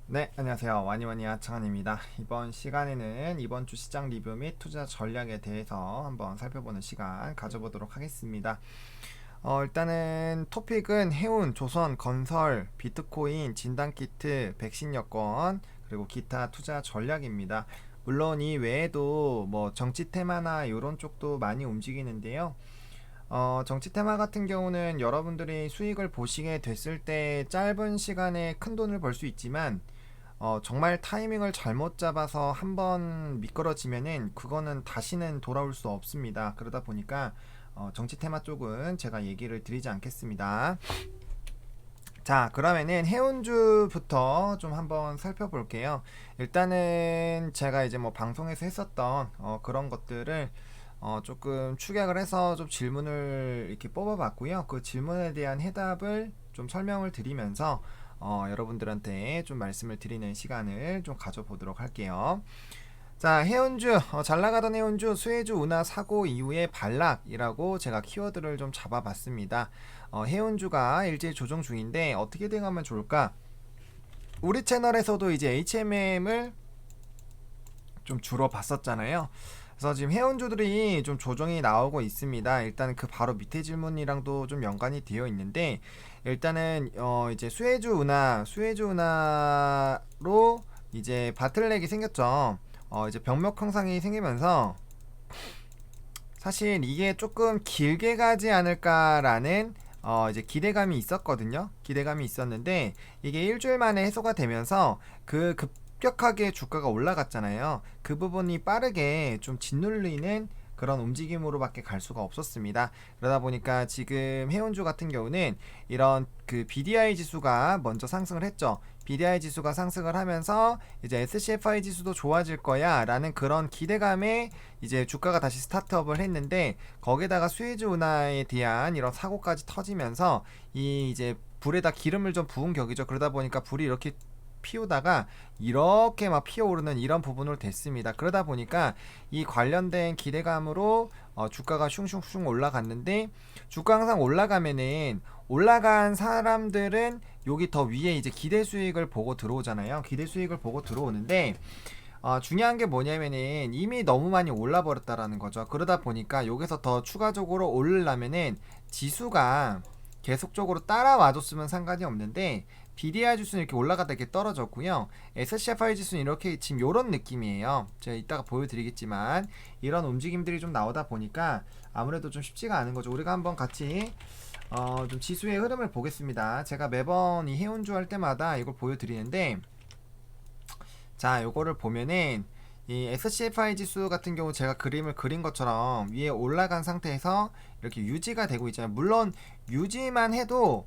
네, 안녕하세요. 와니와니 하창환입니다. 이번 시간에는 이번 주 시장 리뷰 및 투자 전략에 대해서 한번 살펴보는 시간 가져보도록 하겠습니다. 일단은 토픽은 해운, 조선, 건설, 비트코인, 진단키트, 백신 여권, 그리고 기타 투자 전략입니다. 물론 이 외에도 뭐 정치 테마나 이런 쪽도 많이 움직이는데요. 정치 테마 같은 경우는 여러분들이 수익을 보시게 됐을 때 짧은 시간에 큰 돈을 벌 수 있지만 정말 타이밍을 잘못 잡아서 한번 미끄러지면은 그거는 다시는 돌아올 수 없습니다. 그러다 보니까 정치 테마 쪽은 제가 얘기를 드리지 않겠습니다. 자, 그러면은 해운주부터 좀 한번 살펴볼게요. 일단은 제가 이제 뭐 방송에서 했었던 그런 것들을 조금 축약을 해서 좀 질문을 이렇게 뽑아봤고요. 그 질문에 대한 해답을 좀 설명을 드리면서 여러분들한테 좀 말씀을 드리는 시간을 좀 가져보도록 할게요. 자, 해운주, 잘 나가던 해운주, 수혜주 운하 사고 이후에 반락이라고 제가 키워드를 좀 잡아봤습니다. 해운주가 일제히 조정 중인데 어떻게 대응하면 좋을까? 우리 채널에서도 이제 HMM을 좀 주로 봤었잖아요. 그래서 지금 해운주들이 좀 조정이 나오고 있습니다. 일단 그 바로 밑에 질문이랑도 좀 연관이 되어 있는데 일단은 이제 수혜주 운하로 이제 바틀렉이 생겼죠. 이제 병력 형상이 생기면서 사실 이게 조금 길게 가지 않을까라는 이제 기대감이 있었거든요. 기대감이 있었는데 이게 일주일 만에 해소가 되면서 그 급격하게 주가가 올라갔잖아요. 그 부분이 빠르게 좀 짓눌리는 그런 움직임으로밖에 갈 수가 없었습니다. 그러다 보니까 지금 해운주 같은 경우는 이런 그 BDI 지수가 먼저 상승을 했죠. BDI 지수가 상승을 하면서 이제 SCFI 지수도 좋아질 거야 라는 그런 기대감에 이제 주가가 다시 스타트업을 했는데 거기다가 수혜주 운하에 대한 이런 사고까지 터지면서 이 이제 불에다 기름을 좀 부은 격이죠. 그러다 보니까 불이 이렇게 피우다가 이렇게 막 피어오르는 이런 부분으로 됐습니다. 그러다 보니까 이 관련된 기대감으로 주가가 슝슝슝 올라갔는데 주가 항상 올라가면은 올라간 사람들은 여기 더 위에 이제 기대 수익을 보고 들어오잖아요. 기대 수익을 보고 들어오는데 중요한 게 뭐냐면은 이미 너무 많이 올라 버렸다라는 거죠. 그러다 보니까 여기서 더 추가적으로 오르려면은 지수가 계속적으로 따라와 줬으면 상관이 없는데 BDI 지수는 이렇게 올라가다 이렇게 떨어졌고요. SCFI 지수는 이렇게 지금 요런 느낌이에요. 제가 이따가 보여드리겠지만 이런 움직임들이 좀 나오다 보니까 아무래도 좀 쉽지가 않은 거죠. 우리가 한번 같이 좀 지수의 흐름을 보겠습니다. 제가 매번 이 해운주 할 때마다 이걸 보여드리는데 자, 요거를 보면은 이 SCFI 지수 같은 경우 제가 그림을 그린 것처럼 위에 올라간 상태에서 이렇게 유지가 되고 있잖아요. 물론 유지만 해도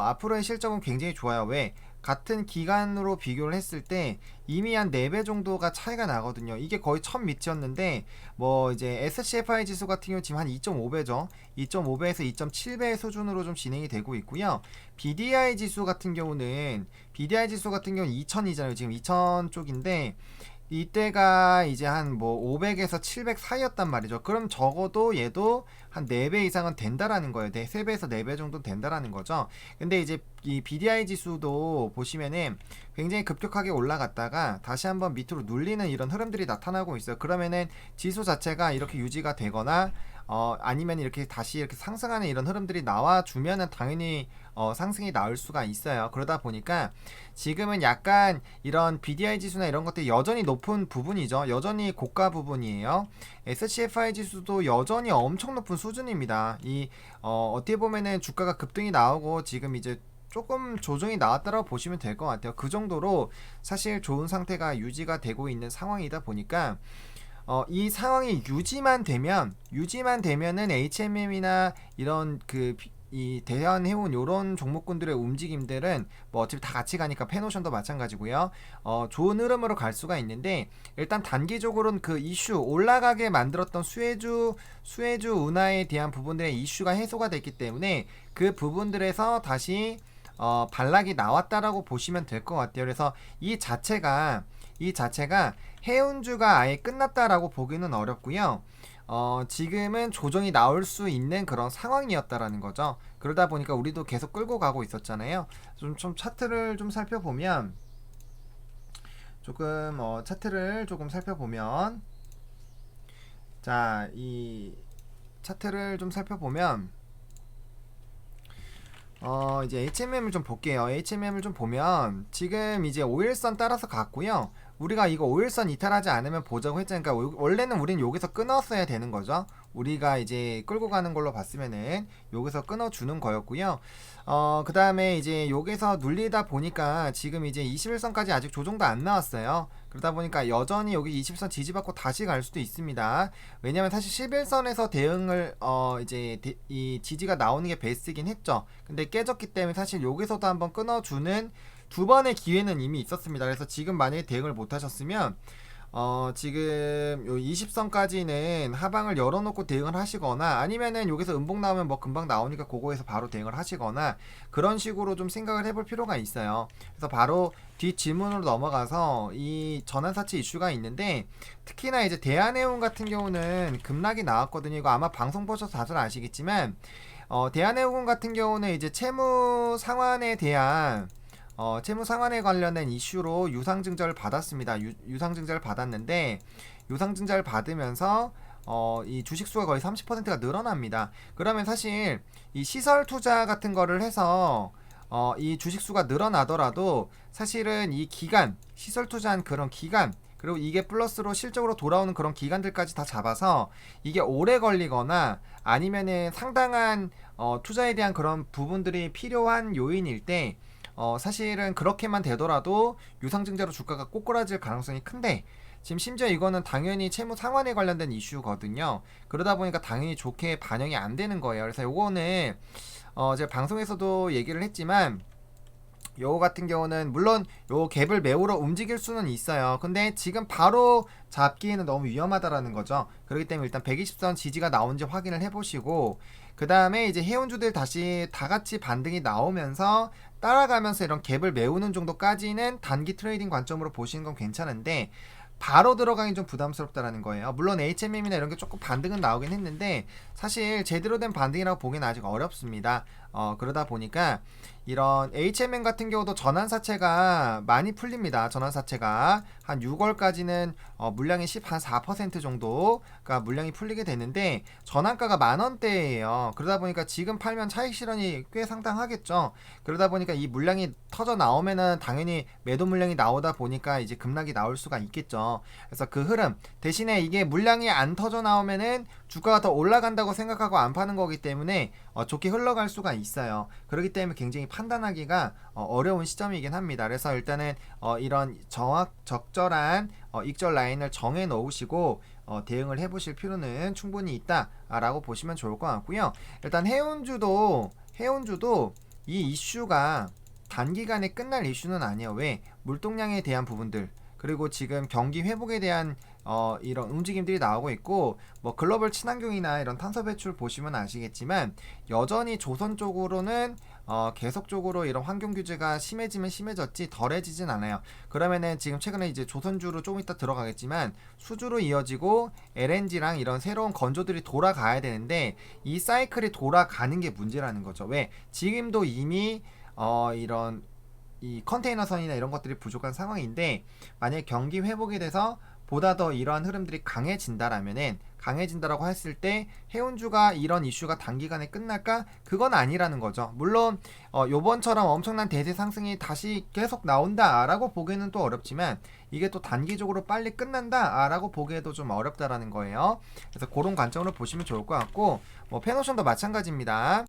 앞으로의 실적은 굉장히 좋아요. 왜? 같은 기간으로 비교를 했을 때 이미 한 4배 정도가 차이가 나거든요. 이게 거의 1000미치였는데 뭐 이제 SCFI 지수 같은 경우 지금 한 2.5배죠. 2.5배에서 2.7배 수준으로 좀 진행이 되고 있고요. BDI 지수 같은 경우는 2000이잖아요. 지금 2000 쪽인데 이때가 이제 한 뭐 500에서 700 사이였단 말이죠. 그럼 적어도 얘도 한 4배 이상은 된다라는 거예요. 3배에서 4배 정도 된다라는 거죠. 근데 이제 이 BDI 지수도 보시면은 굉장히 급격하게 올라갔다가 다시 한번 밑으로 눌리는 이런 흐름들이 나타나고 있어요. 그러면은 지수 자체가 이렇게 유지가 되거나 아니면 이렇게 다시 이렇게 상승하는 이런 흐름들이 나와주면은 당연히 상승이 나올 수가 있어요. 그러다 보니까 지금은 약간 이런 BDI 지수나 이런 것들이 여전히 높은 부분이죠. 여전히 고가 부분이에요. SCFI 지수도 여전히 엄청 높은 수준입니다. 어떻게 보면은 주가가 급등이 나오고 지금 이제 조금 조정이 나왔다고 보시면 될 것 같아요. 그 정도로 사실 좋은 상태가 유지가 되고 있는 상황이다 보니까 이 상황이 유지만 되면은 HMM이나 이런 이 대한 해운 요런 종목군들의 움직임들은 뭐 어차피 다 같이 가니까 페노션도 마찬가지고요. 좋은 흐름으로 갈 수가 있는데 일단 단기적으로는 그 이슈 올라가게 만들었던 수혜주 운하에 대한 부분들의 이슈가 해소가 됐기 때문에 그 부분들에서 다시 반락이 나왔다라고 보시면 될 것 같아요. 그래서 이 자체가 해운주가 아예 끝났다라고 보기는 어렵고요. 지금은 조정이 나올 수 있는 그런 상황이었다라는 거죠. 그러다 보니까 우리도 계속 끌고 가고 있었잖아요. 좀 차트를 좀 살펴보면 조금 차트를 조금 살펴보면, 자, 이 차트를 좀 살펴보면 이제 HMM을 좀 볼게요. HMM을 좀 보면 지금 이제 5일선 따라서 갔고요. 우리가 이거 5일선 이탈하지 않으면 보자고 했잖아요. 그러니까 원래는 우린 여기서 끊었어야 되는 거죠. 우리가 이제 끌고 가는 걸로 봤으면은 여기서 끊어주는 거였고요. 그 다음에 이제 여기서 눌리다 보니까 지금 이제 21선까지 아직 조정도 안 나왔어요. 그러다 보니까 여전히 여기 20선 지지받고 다시 갈 수도 있습니다. 왜냐면 사실 11선에서 대응을 이제 이 지지가 나오는 게 베스트긴 했죠. 근데 깨졌기 때문에 사실 여기서도 한번 끊어주는 두 번의 기회는 이미 있었습니다. 그래서 지금 만약에 대응을 못 하셨으면 지금 요 20선까지는 하방을 열어놓고 대응을 하시거나, 아니면은 여기서 음봉 나오면 뭐 금방 나오니까 그거에서 바로 대응을 하시거나, 그런 식으로 좀 생각을 해볼 필요가 있어요. 그래서 바로 뒷 질문으로 넘어가서 이 전환사채 이슈가 있는데, 특히나 이제 대한해운 같은 경우는 급락이 나왔거든요. 이거 아마 방송 보셔서 다들 아시겠지만, 대한해운 같은 경우는 이제 채무 상환에 대한 채무 상환에 관련된 이슈로 유상증자를 받았습니다. 유상증자를 받았는데, 유상증자를 받으면서 이 주식수가 거의 30%가 늘어납니다. 그러면 사실 이 시설 투자 같은 거를 해서 이 주식수가 늘어나더라도 사실은 이 기간, 시설 투자한 그런 기간, 그리고 이게 플러스로 실적으로 돌아오는 그런 기간들까지 다 잡아서 이게 오래 걸리거나 아니면은 상당한 투자에 대한 그런 부분들이 필요한 요인일 때, 사실은 그렇게만 되더라도 유상증자로 주가가 꼬꾸라질 가능성이 큰데, 지금 심지어 이거는 당연히 채무 상환에 관련된 이슈거든요. 그러다 보니까 당연히 좋게 반영이 안 되는 거예요. 그래서 요거는 제가 방송에서도 얘기를 했지만, 요거 같은 경우는 물론 요 갭을 메우러 움직일 수는 있어요. 근데 지금 바로 잡기에는 너무 위험하다라는 거죠. 그렇기 때문에 일단 120선 지지가 나온지 확인을 해보시고, 그 다음에 이제 해운주들 다시 다 같이 반등이 나오면서 따라가면서 이런 갭을 메우는 정도까지는 단기 트레이딩 관점으로 보시는 건 괜찮은데, 바로 들어가긴 좀 부담스럽다라는 거예요. 물론 HMM이나 이런 게 조금 반등은 나오긴 했는데, 사실 제대로 된 반등이라고 보기는 아직 어렵습니다. 그러다 보니까 이런 HMM 같은 경우도 전환사채가 많이 풀립니다. 전환사채가 한 6월까지는 물량이 14% 정도가 물량이 풀리게 되는데, 전환가가 10,000원대예요. 그러다 보니까 지금 팔면 차익 실현이 꽤 상당하겠죠. 그러다 보니까 이 물량이 터져 나오면은 당연히 매도 물량이 나오다 보니까 이제 급락이 나올 수가 있겠죠. 그래서 그 흐름 대신에 이게 물량이 안 터져 나오면은 주가가 더 올라간다고 생각하고 안 파는 거기 때문에 좋게 흘러갈 수가 있어요. 그렇기 때문에 굉장히 판단하기가 어려운 시점이긴 합니다. 그래서 일단은 이런 적절한 익절 라인을 정해 놓으시고 대응을 해보실 필요는 충분히 있다라고 보시면 좋을 것 같고요. 일단 해운주도 이 이슈가 단기간에 끝날 이슈는 아니에요. 왜? 물동량에 대한 부분들, 그리고 지금 경기 회복에 대한 이런 움직임들이 나오고 있고, 뭐 글로벌 친환경이나 이런 탄소 배출 보시면 아시겠지만, 여전히 조선 쪽으로는 계속적으로 이런 환경 규제가 심해지면 심해졌지 덜해지진 않아요. 그러면은 지금 최근에 이제 조선주로 조금 이따 들어가겠지만 수주로 이어지고 LNG랑 이런 새로운 건조들이 돌아가야 되는데, 이 사이클이 돌아가는 게 문제라는 거죠. 왜? 지금도 이미 이런 이 컨테이너선이나 이런 것들이 부족한 상황인데, 만약에 경기 회복이 돼서 보다 더 이러한 흐름들이 강해진다라고 했을 때 해운주가 이런 이슈가 단기간에 끝날까? 그건 아니라는 거죠. 물론 요번처럼 엄청난 대세 상승이 다시 계속 나온다라고 보기에는 또 어렵지만, 이게 또 단기적으로 빨리 끝난다라고 보기에도 좀 어렵다라는 거예요. 그래서 그런 관점으로 보시면 좋을 것 같고, 뭐 페노션도 마찬가지입니다.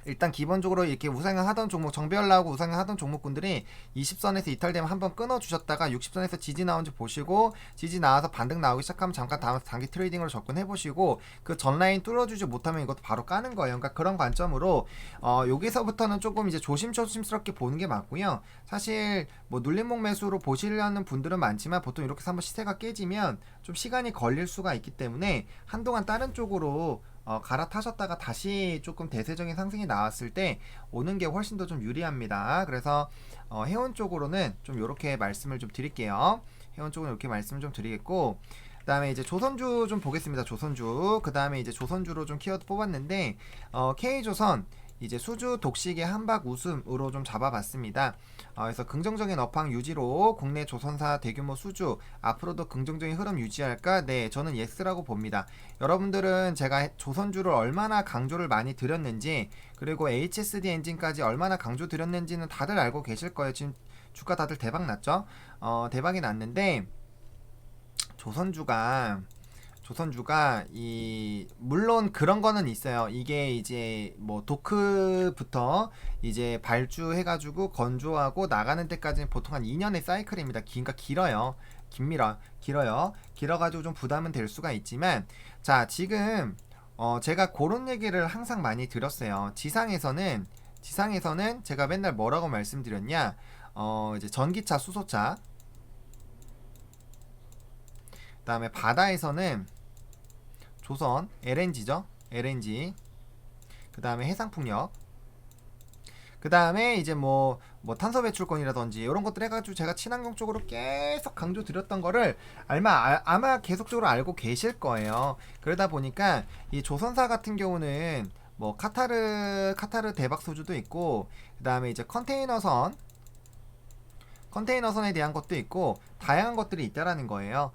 일단 기본적으로 이렇게 우상향 하던 종목, 정배열 나오고 우상향 하던 종목군들이 20선에서 이탈되면 한번 끊어주셨다가 60선에서 지지 나온지 보시고, 지지 나와서 반등 나오기 시작하면 잠깐 다음 단기 트레이딩으로 접근해보시고, 그 전라인 뚫어주지 못하면 이것도 바로 까는 거예요. 그러니까 그런 관점으로 여기서부터는 조금 이제 조심스럽게 보는 게 맞고요. 사실 뭐 눌림목 매수로 보시려는 분들은 많지만, 보통 이렇게 한번 시세가 깨지면 좀 시간이 걸릴 수가 있기 때문에 한동안 다른 쪽으로 갈아타셨다가 다시 조금 대세적인 상승이 나왔을 때 오는 게 훨씬 더 좀 유리합니다. 그래서 해운 쪽으로는 좀 이렇게 말씀을 좀 드릴게요. 해운 쪽은 이렇게 말씀을 좀 드리겠고, 그 다음에 이제 조선주 좀 보겠습니다. 조선주. 그 다음에 이제 조선주로 좀 키워드 뽑았는데, K조선 이제 수주 독식의 한박 웃음으로 좀 잡아봤습니다. 그래서 긍정적인 업황 유지로 국내 조선사 대규모 수주 앞으로도 긍정적인 흐름 유지할까? 네, 저는 예스라고 봅니다. 여러분들은 제가 조선주를 얼마나 강조를 많이 드렸는지, 그리고 HSD 엔진까지 얼마나 강조 드렸는지는 다들 알고 계실 거예요. 지금 주가 다들 대박 났죠? 대박이 났는데 조선주가 물론 그런 거는 있어요. 이게 이제 뭐 도크부터 이제 발주해가지고 건조하고 나가는 데까지는 보통 한 2년의 사이클입니다. 길어요. 길어가지고 좀 부담은 될 수가 있지만, 자, 지금 제가 그런 얘기를 항상 많이 들었어요. 지상에서는 제가 맨날 뭐라고 말씀드렸냐? 이제 전기차, 수소차, 그 다음에 바다에서는 조선, LNG죠. LNG. 그 다음에 해상풍력. 그 다음에 이제 뭐 탄소 배출권이라든지 이런 것들 해가지고 제가 친환경 쪽으로 계속 강조 드렸던 거를 아마 계속적으로 알고 계실 거예요. 그러다 보니까 이 조선사 같은 경우는 뭐 카타르 대박 소주도 있고, 그 다음에 이제 컨테이너선에 대한 것도 있고 다양한 것들이 있다라는 거예요.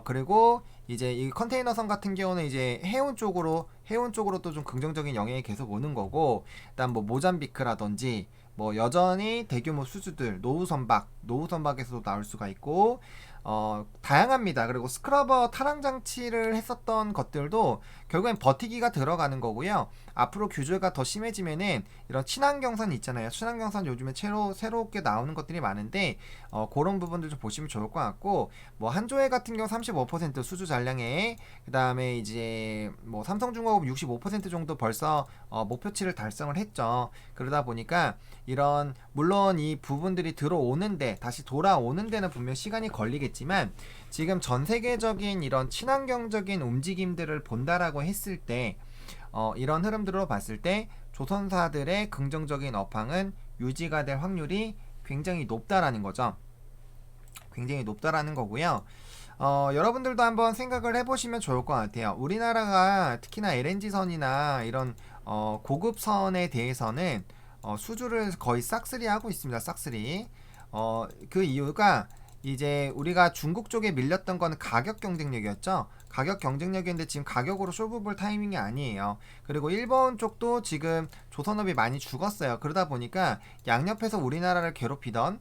그리고 이제 이 컨테이너선 같은 경우는 이제 해운 쪽으로 또 좀 긍정적인 영향이 계속 오는 거고, 일단 뭐 모잠비크라든지 뭐 여전히 대규모 수주들 노후선박에서도 나올 수가 있고, 다양합니다. 그리고 스크러버 타랑 장치를 했었던 것들도 결국엔 버티기가 들어가는 거고요. 앞으로 규제가 더 심해지면은 이런 친환경선 있잖아요. 친환경선 요즘에 새롭게 나오는 것들이 많은데 그런 부분들 좀 보시면 좋을 것 같고, 뭐 한조회 같은 경우 35% 수주 잔량에, 그 다음에 이제 뭐 삼성중공업 65% 정도 벌써 목표치를 달성을 했죠. 그러다 보니까 물론 이 부분들이 다시 돌아오는 데는 분명 시간이 걸리겠지만, 지금 전 세계적인 이런 친환경적인 움직임들을 본다라고 했을 때 이런 흐름들로 봤을 때 조선사들의 긍정적인 업황은 유지가 될 확률이 굉장히 높다라는 거죠. 굉장히 높다라는 거고요. 여러분들도 한번 생각을 해보시면 좋을 것 같아요. 우리나라가 특히나 LNG선이나 이런 고급선에 대해서는 수주를 거의 싹쓸이 하고 있습니다. 싹쓸이. 그 이유가 이제 우리가 중국 쪽에 밀렸던 거는 가격 경쟁력이었죠. 가격 경쟁력이었는데 지금 가격으로 쇼부 볼 타이밍이 아니에요. 그리고 일본 쪽도 지금 조선업이 많이 죽었어요. 그러다 보니까 양옆에서 우리나라를 괴롭히던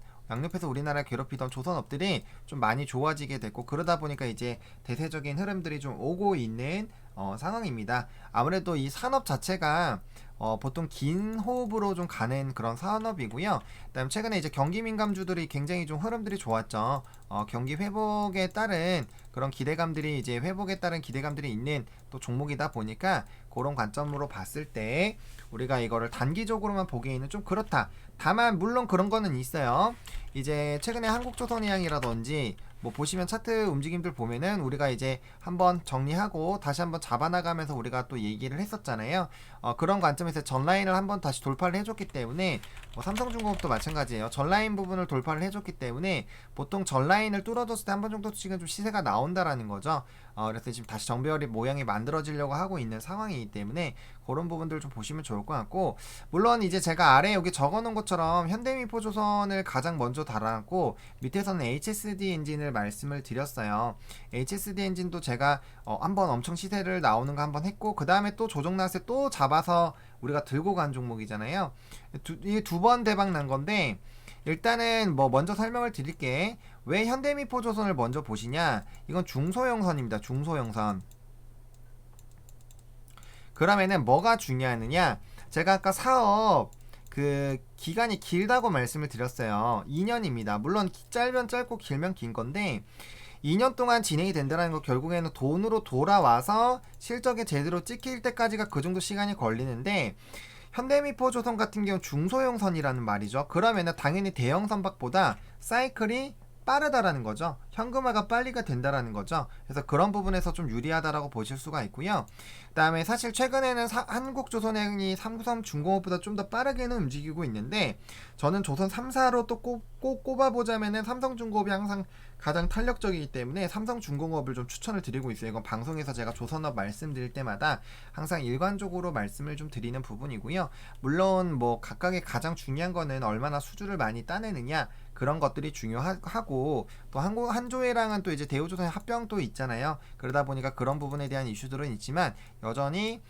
조선업들이 좀 많이 좋아지게 됐고, 그러다 보니까 이제 대세적인 흐름들이 좀 오고 있는 상황입니다. 아무래도 이 산업 자체가 보통 긴 호흡으로 좀 가는 그런 산업이고요. 그다음 최근에 이제 경기 민감주들이 굉장히 좀 흐름들이 좋았죠. 경기 회복에 따른 기대감들이 있는 또 종목이다 보니까 그런 관점으로 봤을 때 우리가 이거를 단기적으로만 보기에는 좀 그렇다. 다만 물론 그런 거는 있어요. 이제 최근에 한국조선해양이라든지 뭐 보시면 차트 움직임들 보면은 우리가 이제 한번 정리하고 다시 한번 잡아나가면서 우리가 또 얘기를 했었잖아요. 그런 관점에서 전라인을 한번 다시 돌파를 해줬기 때문에 삼성중공업도 마찬가지예요. 전라인 부분을 돌파를 해줬기 때문에 보통 전라인을 뚫어줬을 때 한 번 정도 지금 좀 시세가 나온다라는 거죠. 그래서 지금 다시 정배열이 모양이 만들어지려고 하고 있는 상황이기 때문에 그런 부분들 좀 보시면 좋을 것 같고, 물론 이제 제가 아래 여기 적어놓은 것처럼 현대미포조선을 가장 먼저 달아놨고 밑에서는 HSD 엔진을 말씀을 드렸어요. HSD 엔진도 제가 한번 엄청 시세를 나오는 거 한번 했고, 그 다음에 또 조정 나세 또 잡아서 우리가 들고 간 종목이잖아요. 이게 두 번 대박 난 건데, 일단은 뭐 먼저 설명을 드릴게. 왜 현대미포조선을 먼저 보시냐? 이건 중소형선입니다. 중소형선. 그러면은 뭐가 중요하느냐? 제가 아까 사업 그 기간이 길다고 말씀을 드렸어요. 2년입니다. 물론 짧으면 짧고 길면 긴 건데 2년 동안 진행이 된다는 거, 결국에는 돈으로 돌아와서 실적에 제대로 찍힐 때까지가 그 정도 시간이 걸리는데, 현대미포조선 같은 경우 중소형선이라는 말이죠. 그러면은 당연히 대형 선박보다 사이클이 빠르다라는 거죠. 현금화가 빨리가 된다라는 거죠. 그래서 그런 부분에서 좀 유리하다라고 보실 수가 있고요. 그다음에 사실 최근에는 한국조선행이 삼성중공업보다 좀 더 빠르게는 움직이고 있는데, 저는 조선 3사로 또 꼭 꼽아보자면은 삼성중공업이 항상 가장 탄력적이기 때문에 삼성중공업을 좀 추천을 드리고 있어요. 이건 방송에서 제가 조선업 말씀드릴 때마다 항상 일관적으로 말씀을 좀 드리는 부분이고요. 물론 뭐 각각의 가장 중요한 거는 얼마나 수주를 많이 따내느냐, 그런 것들이 중요하고, 또 한조회랑은 또 이제 대우조선의 합병도 있잖아요. 그러다 보니까 그런 부분에 대한 이슈들은 있지만, 여전히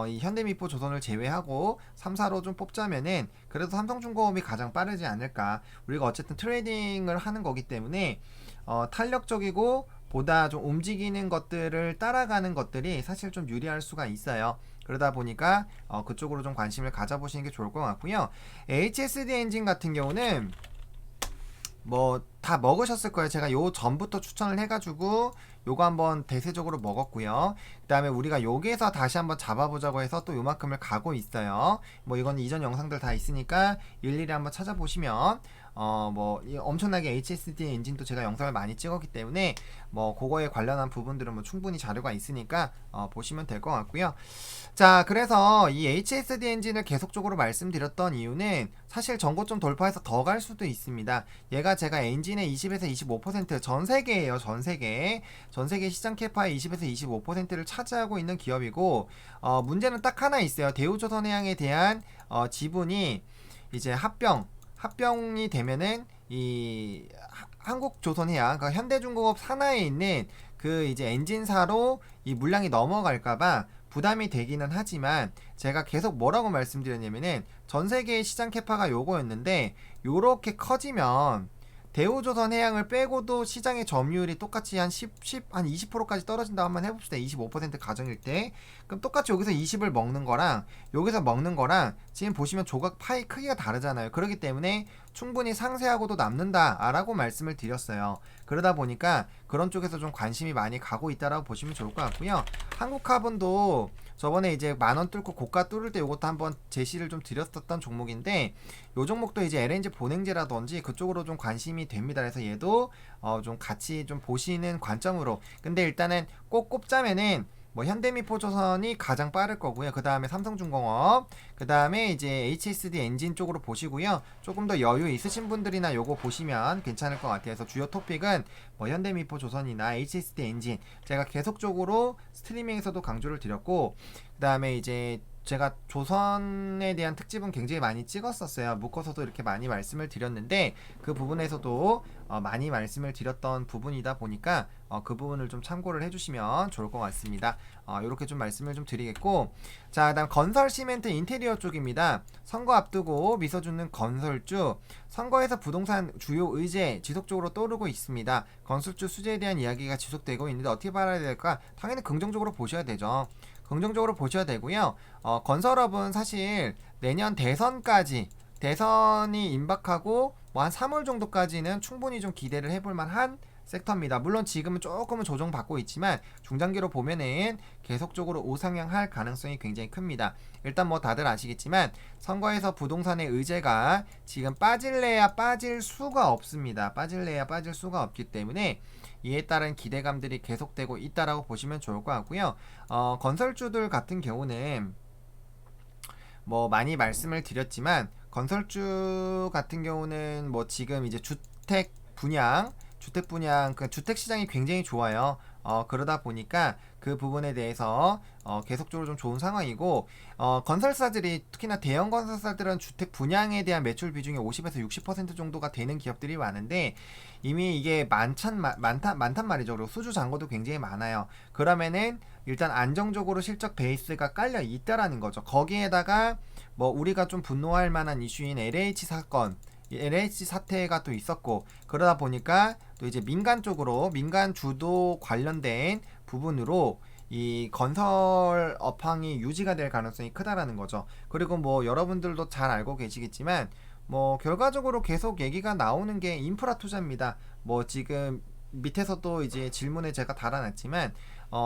이 현대미포 조선을 제외하고 3사로 좀 뽑자면은 그래도 삼성중공업이 가장 빠르지 않을까. 우리가 어쨌든 트레이딩을 하는 거기 때문에 탄력적이고 보다 좀 움직이는 것들을 따라가는 것들이 사실 좀 유리할 수가 있어요. 그러다 보니까 그쪽으로 좀 관심을 가져보시는 게 좋을 것 같고요. HSD 엔진 같은 경우는 뭐 다 먹으셨을 거예요. 제가 요 전부터 추천을 해가지고 요거 한번 대세적으로 먹었고요. 그 다음에 우리가 여기에서 다시 한번 잡아보자고 해서 또 요만큼을 가고 있어요. 뭐 이건 이전 영상들 다 있으니까 일일이 한번 찾아보시면 뭐 엄청나게 HSD 엔진도 제가 영상을 많이 찍었기 때문에 뭐 그거에 관련한 부분들은 뭐 충분히 자료가 있으니까 보시면 될 것 같고요. 자, 그래서 이 HSD 엔진을 계속적으로 말씀드렸던 이유는 사실 전고점 돌파해서 더 갈 수도 있습니다. 얘가 제가 엔진의 20에서 25% 전세계예요. 전세계 시장 캐파의 20에서 25%를 차지하고 있는 기업이고, 문제는 딱 하나 있어요. 대우조선해양에 대한 지분이 이제 합병이 되면은 이 한국조선해양, 그러니까 현대중공업 산하에 있는 그 이제 엔진사로 이 물량이 넘어갈까봐 부담이 되기는 하지만, 제가 계속 뭐라고 말씀드렸냐면은 전 세계의 시장 캐파가 요거였는데, 요렇게 커지면 대우조선해양을 빼고도 시장의 점유율이 똑같이 한 20%까지 떨어진다 한번 해봅시다. 25% 가정일 때. 그럼 똑같이 여기서 20을 먹는 거랑 여기서 먹는 거랑 지금 보시면 조각 파이 크기가 다르잖아요. 그렇기 때문에 충분히 상세하고도 남는다 라고 말씀을 드렸어요. 그러다 보니까 그런 쪽에서 좀 관심이 많이 가고 있다라고 보시면 좋을 것 같고요. 한국카본도 저번에 이제 만원 뚫고 고가 뚫을 때 이것도 한번 제시를 좀 드렸었던 종목인데, 요 종목도 이제 LNG 보냉제라든지 그쪽으로 좀 관심이 됩니다. 그래서 얘도 좀 같이 좀 보시는 관점으로. 근데 일단은 꼭 꼽자면은 뭐 현대미포조선이 가장 빠를 거고요. 그 다음에 삼성중공업, 그 다음에 이제 HSD 엔진 쪽으로 보시고요. 조금 더 여유 있으신 분들이나 요거 보시면 괜찮을 것 같아요. 그래서 주요 토픽은 뭐 현대미포조선이나 HSD 엔진, 제가 계속적으로 스트리밍에서도 강조를 드렸고, 그 다음에 이제 제가 조선에 대한 특집은 굉장히 많이 찍었었어요. 묶어서도 이렇게 많이 말씀을 드렸는데, 그 부분에서도 많이 말씀을 드렸던 부분이다 보니까 그 부분을 좀 참고를 해주시면 좋을 것 같습니다. 이렇게 좀 말씀을 좀 드리겠고, 자, 그다음 건설 시멘트 인테리어 쪽입니다. 선거 앞두고 미소주는 건설주, 선거에서 부동산 주요 의제 지속적으로 떠오르고 있습니다. 건설주 수재에 대한 이야기가 지속되고 있는데 어떻게 봐야 될까? 당연히 긍정적으로 보셔야 되죠. 긍정적으로 보셔야 되고요. 건설업은 사실 내년 대선이 임박하고 뭐 한 3월 정도까지는 충분히 좀 기대를 해볼 만한 섹터입니다. 물론 지금은 조금은 조정받고 있지만 중장기로 보면은 계속적으로 우상향할 가능성이 굉장히 큽니다. 일단 뭐 다들 아시겠지만 선거에서 부동산의 의제가 지금 빠질래야 빠질 수가 없습니다. 빠질래야 빠질 수가 없기 때문에 이에 따른 기대감들이 계속되고 있다라고 보시면 좋을 것 같고요. 건설주들 같은 경우는 뭐 많이 말씀을 드렸지만, 건설주 같은 경우는 뭐 지금 이제 주택 분양, 그 주택 시장이 굉장히 좋아요. 그러다 보니까 그 부분에 대해서 계속적으로 좀 좋은 상황이고, 건설사들이 특히나 대형 건설사들은 주택 분양에 대한 매출 비중이 50에서 60% 정도가 되는 기업들이 많은데, 이미 이게 많단 말이죠. 그리고 수주 잔고도 굉장히 많아요. 그러면은 일단 안정적으로 실적 베이스가 깔려 있다라는 거죠. 거기에다가 뭐 우리가 좀 분노할 만한 이슈인 LH 사건, LH 사태가 또 있었고, 그러다 보니까 또 이제 민간 쪽으로, 민간 주도 관련된 부분으로 이 건설 업황이 유지가 될 가능성이 크다라는 거죠. 그리고 뭐 여러분들도 잘 알고 계시겠지만, 뭐 결과적으로 계속 얘기가 나오는 게 인프라 투자입니다. 뭐 지금 밑에서도 이제 질문에 제가 달아놨지만,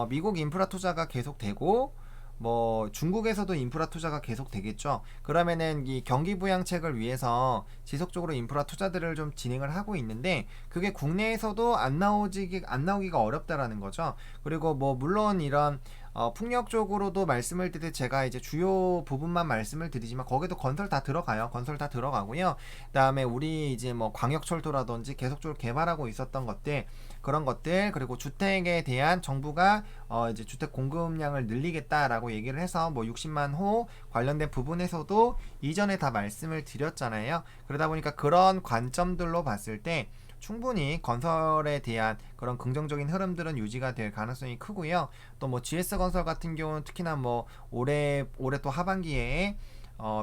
미국 인프라 투자가 계속되고, 뭐 중국에서도 인프라 투자가 계속 되겠죠. 그러면은 이 경기 부양책을 위해서 지속적으로 인프라 투자들을 좀 진행을 하고 있는데 그게 국내에서도 안 나오기가 어렵다라는 거죠. 그리고 뭐 물론 이런 풍력 쪽으로도 말씀을 드릴 제가 이제 주요 부분만 말씀을 드리지만 거기도 건설 다 들어가요. 건설 다 들어가고요. 그다음에 우리 이제 뭐 광역철도라든지 계속적으로 개발하고 있었던 것들 그런 것들 그리고 주택에 대한 정부가 이제 주택 공급량을 늘리겠다라고 얘기를 해서 뭐 60만 호 관련된 부분에서도 이전에 다 말씀을 드렸잖아요. 그러다 보니까 그런 관점들로 봤을 때 충분히 건설에 대한 그런 긍정적인 흐름들은 유지가 될 가능성이 크고요. 또 뭐 GS건설 같은 경우는 특히나 뭐 올해 또 하반기에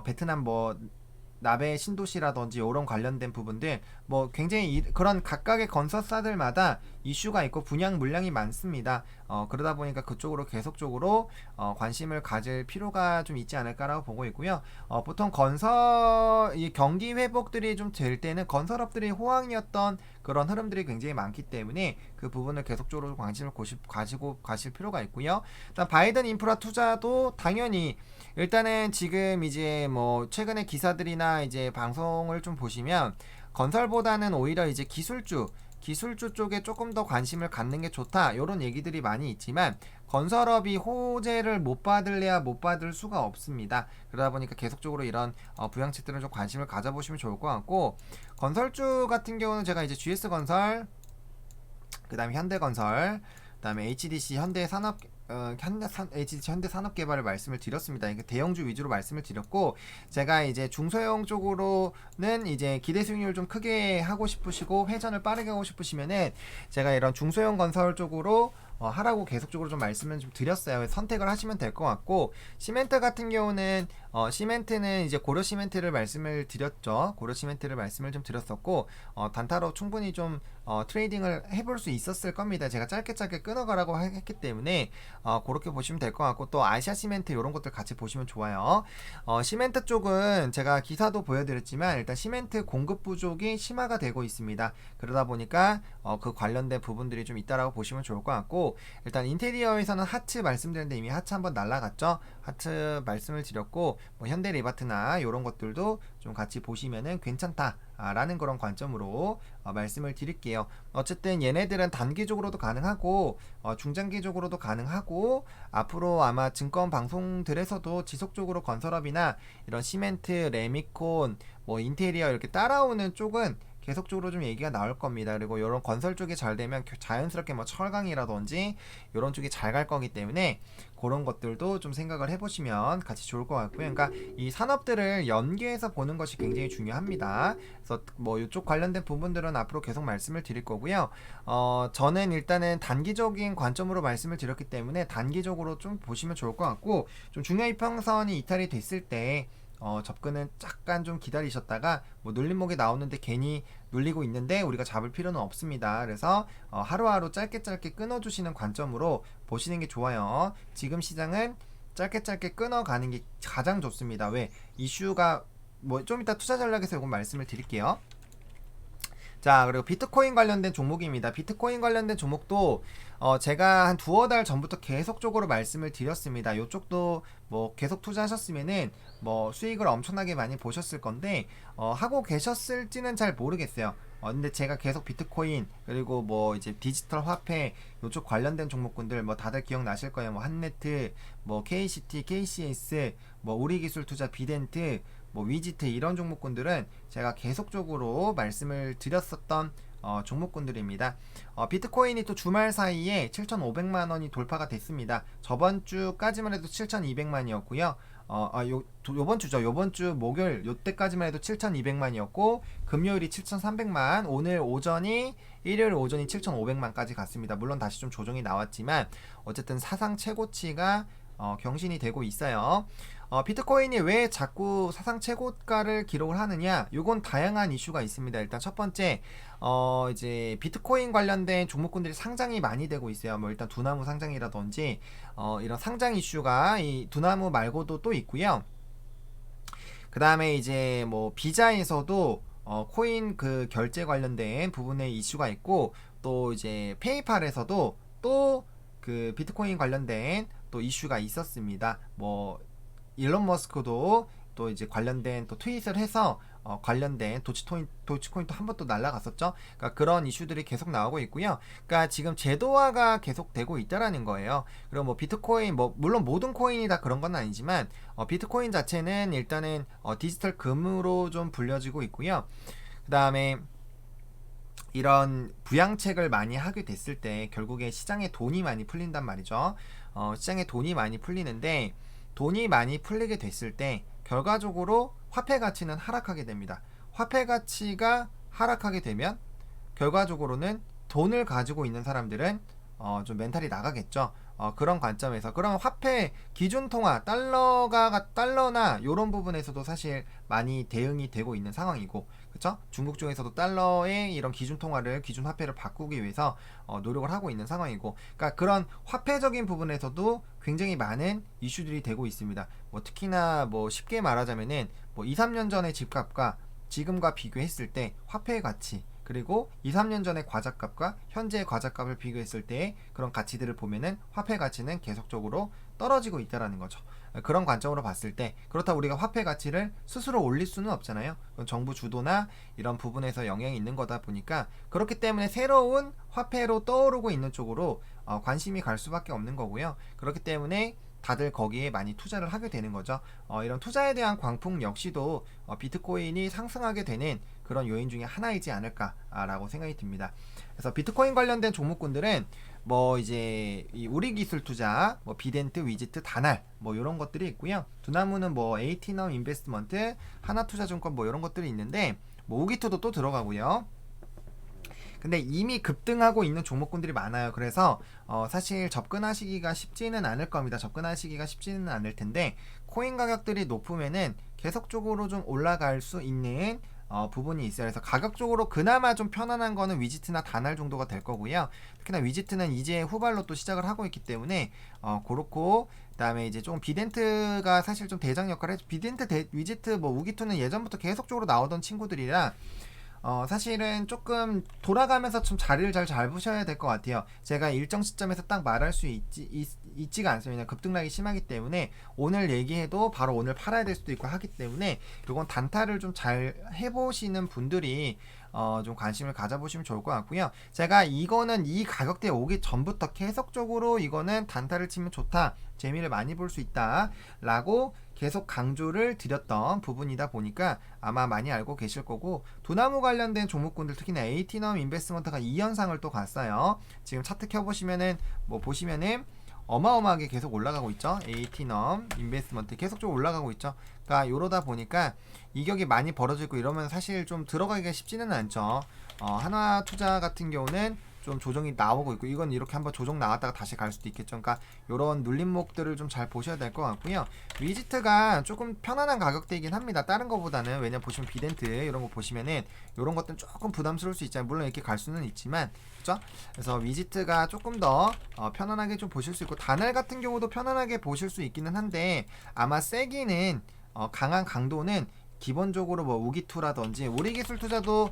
베트남 뭐 나베 신도시라든지 이런 관련된 부분들 뭐 굉장히 그런 각각의 건설사들마다 이슈가 있고 분양 물량이 많습니다. 그러다 보니까 그쪽으로 계속적으로 관심을 가질 필요가 좀 있지 않을까라고 보고 있고요. 보통 이 경기 회복들이 좀 될 때는 건설업들이 호황이었던 그런 흐름들이 굉장히 많기 때문에 그 부분을 계속적으로 관심을 가지고 가실 필요가 있고요. 일단 바이든 인프라 투자도 당연히 일단은 지금 이제 뭐 최근에 기사들이나 이제 방송을 좀 보시면 건설보다는 오히려 이제 기술주 쪽에 조금 더 관심을 갖는 게 좋다 이런 얘기들이 많이 있지만 건설업이 호재를 못 받을래야 못 받을 수가 없습니다. 그러다 보니까 계속적으로 이런 부양책들은 좀 관심을 가져보시면 좋을 것 같고 건설주 같은 경우는 제가 이제 GS건설 그 다음에 현대건설 그 다음에 HDC HDC 현대산업개발을 말씀을 드렸습니다. 이게 대형주 위주로 말씀을 드렸고 제가 이제 중소형 쪽으로는 이제 기대 수익률 좀 크게 하고 싶으시고 회전을 빠르게 하고 싶으시면은 제가 이런 중소형 건설 쪽으로 하라고 계속적으로 좀 말씀을 좀 드렸어요. 선택을 하시면 될 것 같고 시멘트 같은 경우는 시멘트는 이제 고려 시멘트를 말씀을 드렸죠. 고려 시멘트를 말씀을 좀 드렸었고 단타로 충분히 좀 트레이딩을 해볼 수 있었을 겁니다. 제가 짧게 끊어가라고 했기 때문에 그렇게 보시면 될 것 같고 또 아시아 시멘트 이런 것들 같이 보시면 좋아요. 시멘트 쪽은 제가 기사도 보여드렸지만 일단 시멘트 공급 부족이 심화가 되고 있습니다. 그러다 보니까 그 관련된 부분들이 좀 있다라고 보시면 좋을 것 같고 일단 인테리어에서는 하츠 말씀드렸는데 이미 하츠 한번 날라갔죠. 하츠 말씀을 드렸고 뭐 현대 리바트나 이런 것들도 좀 같이 보시면은 괜찮다라는 그런 관점으로 말씀을 드릴게요. 어쨌든 얘네들은 단기적으로도 가능하고 중장기적으로도 가능하고 앞으로 아마 증권 방송들에서도 지속적으로 건설업이나 이런 시멘트, 레미콘, 뭐 인테리어 이렇게 따라오는 쪽은 계속적으로 좀 얘기가 나올 겁니다. 그리고 이런 건설 쪽이 잘 되면 자연스럽게 뭐 철강이라든지 이런 쪽이 잘 갈 거기 때문에 그런 것들도 좀 생각을 해보시면 같이 좋을 것 같고요. 그러니까 이 산업들을 연계해서 보는 것이 굉장히 중요합니다. 그래서 뭐 이쪽 관련된 부분들은 앞으로 계속 말씀을 드릴 거고요. 저는 일단은 단기적인 관점으로 말씀을 드렸기 때문에 단기적으로 좀 보시면 좋을 것 같고 좀 중요 이평선이 이탈이 됐을 때 접근은 잠깐 좀 기다리셨다가 뭐 눌림목이 나오는데 괜히 눌리고 있는데 우리가 잡을 필요는 없습니다. 그래서 하루하루 짧게 끊어주시는 관점으로 보시는 게 좋아요. 지금 시장은 짧게 끊어가는 게 가장 좋습니다. 왜? 이슈가 뭐 좀 이따 투자 전략에서 이건 말씀을 드릴게요. 자, 그리고 비트코인 관련된 종목입니다. 비트코인 관련된 종목도 제가 한 두어 달 전부터 계속적으로 말씀을 드렸습니다. 이쪽도 뭐 계속 투자하셨으면은 뭐 수익을 엄청나게 많이 보셨을 건데 하고 계셨을지는 잘 모르겠어요. 근데 제가 계속 비트코인 그리고 뭐 이제 디지털 화폐 이쪽 관련된 종목군들 뭐 다들 기억나실 거예요. 뭐 한네트, 뭐 KCT, KCS, 뭐 우리기술투자, 비덴트, 뭐 위지트 이런 종목군들은 제가 계속적으로 말씀을 드렸었던 종목군들입니다. 비트코인이 또 주말 사이에 7,500만 원이 돌파가 됐습니다. 저번 주까지만 해도 7,200만이었고요. 요번 주 목요일 요때까지만 해도 7,200만이었고 금요일이 7,300만, 오늘 오전이 일요일 오전이 7,500만까지 갔습니다. 물론 다시 좀 조정이 나왔지만 어쨌든 사상 최고치가 경신이 되고 있어요. 비트코인이 왜 자꾸 사상 최고가를 기록을 하느냐? 요건 다양한 이슈가 있습니다. 일단 첫 번째, 이제 비트코인 관련된 종목군들이 상장이 많이 되고 있어요. 뭐 일단 두나무 상장이라든지 이런 상장 이슈가 이 두나무 말고도 또 있고요. 그 다음에 이제 뭐 비자에서도 코인 그 결제 관련된 부분에 이슈가 있고 또 이제 페이팔에서도 또 그 비트코인 관련된 또 이슈가 있었습니다. 뭐 일론 머스크도 또 이제 관련된 또 트윗을 해서 관련된 도치코인도 한 번 또 날라갔었죠. 그러니까 그런 이슈들이 계속 나오고 있고요. 그러니까 지금 제도화가 계속되고 있다라는 거예요. 그리고 뭐 비트코인, 뭐 물론 모든 코인이 다 그런 건 아니지만 비트코인 자체는 일단은 디지털 금으로 좀 불려지고 있고요. 그 다음에 이런 부양책을 많이 하게 됐을 때 결국에 시장에 돈이 많이 풀린단 말이죠. 시장에 돈이 많이 풀리는데 돈이 많이 풀리게 됐을 때 결과적으로 화폐 가치는 하락하게 됩니다. 화폐 가치가 하락하게 되면 결과적으로는 돈을 가지고 있는 사람들은 좀 멘탈이 나가겠죠. 그런 관점에서 그럼 화폐 기준 통화 달러나 이런 부분에서도 사실 많이 대응이 되고 있는 상황이고, 그렇죠? 중국 쪽에서도 달러의 이런 기준 통화를 기준 화폐를 바꾸기 위해서 노력을 하고 있는 상황이고, 그러니까 그런 화폐적인 부분에서도 굉장히 많은 이슈들이 되고 있습니다. 뭐 특히나 뭐 쉽게 말하자면은 뭐 2, 3년 전의 집값과 지금과 비교했을 때 화폐의 가치, 그리고 2, 3년 전의 과자값과 현재의 과자값을 비교했을 때 그런 가치들을 보면은 화폐 가치는 계속적으로 떨어지고 있다라는 거죠. 그런 관점으로 봤을 때 그렇다고 우리가 화폐 가치를 스스로 올릴 수는 없잖아요. 그건 정부 주도나 이런 부분에서 영향이 있는 거다 보니까, 그렇기 때문에 새로운 화폐로 떠오르고 있는 쪽으로 관심이 갈 수밖에 없는 거고요. 그렇기 때문에 다들 거기에 많이 투자를 하게 되는 거죠. 이런 투자에 대한 광풍 역시도 비트코인이 상승하게 되는 그런 요인 중에 하나이지 않을까라고 생각이 듭니다. 그래서 비트코인 관련된 종목군들은 뭐 이제 이 우리기술 투자, 뭐 비덴트, 위지트, 다날 뭐 이런 것들이 있고요. 두나무는 뭐 에이티넘 인베스트먼트, 하나투자증권 뭐 이런 것들이 있는데, 뭐 우기투도 또 들어가고요. 근데 이미 급등하고 있는 종목군들이 많아요. 그래서 사실 접근하시기가 쉽지는 않을 겁니다. 접근하시기가 쉽지는 않을 텐데, 코인 가격들이 높으면은 계속적으로 좀 올라갈 수 있는 부분이 있어요. 그래서 가격적으로 그나마 좀 편안한 거는 위지트나 다날 정도가 될 거고요. 특히나 위지트는 이제 후발로 또 시작을 하고 있기 때문에 그렇고, 그다음에 이제 좀 비덴트가 사실 좀 대장 역할을 해서 위지트, 뭐 우기투는 예전부터 계속적으로 나오던 친구들이라 사실은 조금 돌아가면서 좀 자리를 잘 잡으셔야 될 것 같아요. 제가 일정 시점에서 딱 말할 수 있지가 않습니다. 급등락이 심하기 때문에 오늘 얘기해도 바로 오늘 팔아야 될 수도 있고 하기 때문에, 이건 단타를 좀 잘 해보시는 분들이 좀 관심을 가져보시면 좋을 것 같고요. 제가 이거는 이 가격대에 오기 전부터 계속적으로 이거는 단타를 치면 좋다, 재미를 많이 볼 수 있다 라고 계속 강조를 드렸던 부분이다 보니까 아마 많이 알고 계실 거고, 두나무 관련된 종목군들 특히나 에이티넘 인베스트먼트가 2연상을 또 갔어요. 지금 차트 켜보시면은 뭐 보시면은 어마어마하게 계속 올라가고 있죠. 에이티넘 인베스트먼트 계속적으로 올라가고 있죠. 그러니까 이러다 보니까 이격이 많이 벌어지고 이러면 사실 좀 들어가기가 쉽지는 않죠. 하나투자 같은 경우는 좀 조정이 나오고 있고, 이건 이렇게 한번 조정 나왔다가 다시 갈 수도 있겠죠. 그러니까 이런 눌림목들을 좀 잘 보셔야 될 것 같고요. 위지트가 조금 편안한 가격대이긴 합니다. 다른 거보다는. 왜냐면 보시면 비덴트 이런 거 보시면은 이런 것들은 조금 부담스러울 수 있잖아요. 물론 이렇게 갈 수는 있지만, 그죠? 그래서 위지트가 조금 더 편안하게 좀 보실 수 있고, 다날 같은 경우도 편안하게 보실 수 있기는 한데, 아마 세기는 강한 강도는 기본적으로 뭐 우기투라든지 우리기술 투자도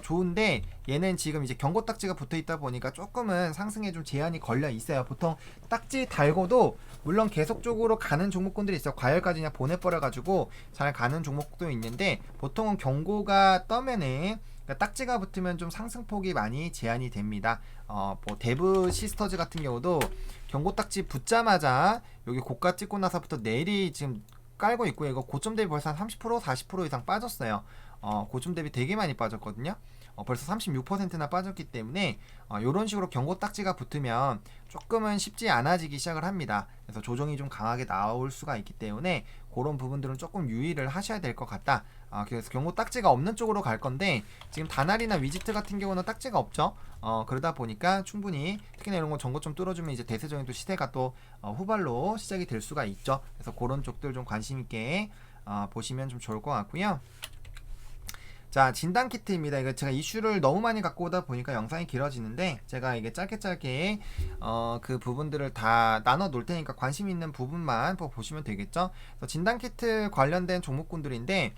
좋은데, 얘는 지금 이제 경고 딱지가 붙어 있다 보니까 조금은 상승에 좀 제한이 걸려 있어요. 보통 딱지 달고도 물론 계속적으로 가는 종목군들이 있어요. 과열까지 그냥 보내버려 가지고 잘 가는 종목도 있는데, 보통은 경고가 떠면은, 그러니까 딱지가 붙으면 좀 상승폭이 많이 제한이 됩니다. 뭐 데브 시스터즈 같은 경우도 경고 딱지 붙자마자 여기 고가 찍고 나서부터 내일이 지금 깔고 있고요. 이거 고점 대비 벌써 한 30%, 40% 이상 빠졌어요. 고점 대비 되게 많이 빠졌거든요. 벌써 36%나 빠졌기 때문에 이런 식으로 경고 딱지가 붙으면 조금은 쉽지 않아지기 시작을 합니다. 그래서 조정이 좀 강하게 나올 수가 있기 때문에 그런 부분들은 조금 유의를 하셔야 될 것 같다. 그래서 경고 딱지가 없는 쪽으로 갈 건데, 지금 다날이나 위지트 같은 경우는 딱지가 없죠. 그러다 보니까 충분히 특히나 이런 거 전고 좀 뚫어주면 이제 대세적인 또 시대가 또 후발로 시작이 될 수가 있죠. 그래서 그런 쪽들 좀 관심 있게 보시면 좀 좋을 것 같고요. 자, 진단키트입니다. 이거 제가 이슈를 너무 많이 갖고 오다 보니까 영상이 길어지는데, 제가 이게 짧게 그 부분들을 다 나눠 놓을 테니까 관심 있는 부분만 보시면 되겠죠. 그래서 진단키트 관련된 종목군들인데,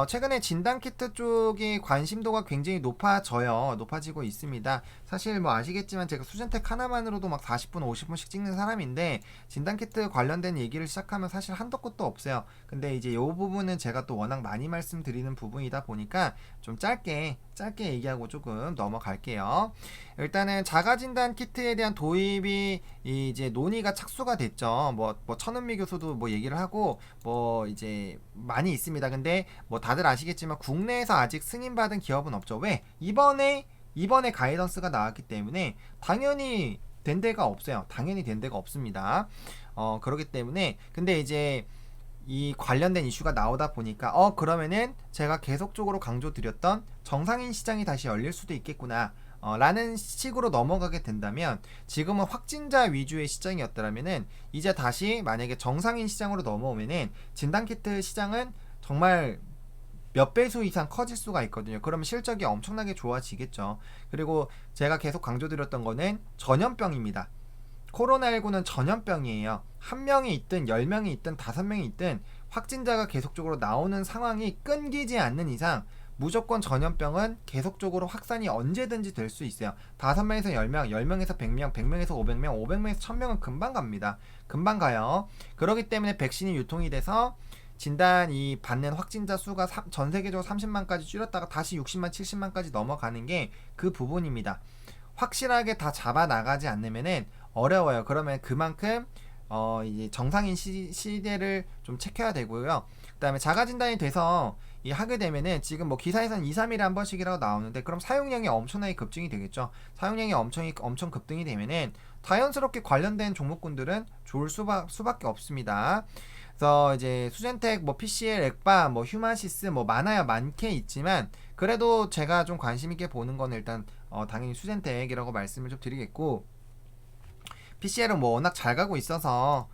최근에 진단키트 쪽이 관심도가 굉장히 높아지고 있습니다. 사실 뭐 아시겠지만 제가 수젠텍 하나만으로도 막 40분, 50분씩 찍는 사람인데 진단키트 관련된 얘기를 시작하면 사실 한도 끝도 없어요. 근데 이제 이 부분은 제가 또 워낙 많이 말씀드리는 부분이다 보니까 좀 짧게 얘기하고 조금 넘어갈게요. 일단은 자가진단 키트에 대한 도입이 이제 논의가 착수가 됐죠. 뭐 천은미 교수도 뭐 얘기를 하고 뭐 이제 많이 있습니다. 근데 뭐 다들 아시겠지만 국내에서 아직 승인받은 기업은 없죠. 왜? 이번에 가이던스가 나왔기 때문에 당연히 된 데가 없어요. 당연히 된 데가 없습니다. 그렇기 때문에 근데 이제 이 관련된 이슈가 나오다 보니까 그러면은 제가 계속적으로 강조드렸던 정상인 시장이 다시 열릴 수도 있겠구나 라는 식으로 넘어가게 된다면 지금은 확진자 위주의 시장이었더라면은 이제 다시 만약에 정상인 시장으로 넘어오면은 진단키트 시장은 정말 몇 배수 이상 커질 수가 있거든요. 그러면 실적이 엄청나게 좋아지겠죠. 그리고 제가 계속 강조드렸던 거는 전염병입니다. 코로나19는 전염병이에요. 한 명이 있든 10명이 있든 5명이 있든 확진자가 계속적으로 나오는 상황이 끊기지 않는 이상 무조건 전염병은 계속적으로 확산이 언제든지 될 수 있어요. 5명에서 10명, 10명에서 100명, 100명에서 500명, 500명에서 1000명은 금방 갑니다. 금방 가요. 그렇기 때문에 백신이 유통이 돼서 진단이 받는 확진자 수가 전 세계적으로 30만까지 줄였다가 다시 60만, 70만까지 넘어가는 게 그 부분입니다. 확실하게 다 잡아 나가지 않으면은 어려워요. 그러면 그만큼 이제 정상인 시대를 좀 체크해야 되고요. 그다음에 자가 진단이 돼서 하게 되면은 지금 뭐 기사에서는 2, 3일에 한 번씩이라고 나오는데 그럼 사용량이 엄청나게 급증이 되겠죠. 사용량이 엄청 급등이 되면은 자연스럽게 관련된 종목군들은 좋을 수밖에 없습니다. 그래서 이제 수젠텍, 뭐 PCL, 엑바, 뭐 휴마시스 뭐 많아야 많게 있지만 그래도 제가 좀 관심 있게 보는 건 일단 당연히 수젠텍이라고 말씀을 좀 드리겠고 PCL은 뭐 워낙 잘 가고 있어서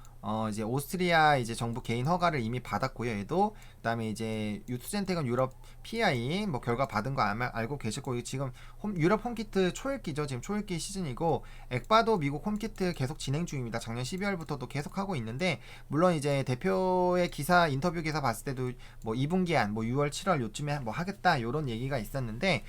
이제 오스트리아 이제 정부 개인 허가를 이미 받았고요. 얘도 그다음에 이제 유투젠텍은 유럽 PI 뭐 결과 받은 거 아마 알고 계실 거고 지금 유럽 홈키트 초읽기죠. 지금 초읽기 시즌이고 엑바도 미국 홈키트 계속 진행 중입니다. 작년 12월부터도 계속 하고 있는데 물론 이제 대표의 기사 인터뷰 기사 봤을 때도 뭐 2분기 안 뭐 6월 7월 요쯤에 뭐 하겠다 요런 얘기가 있었는데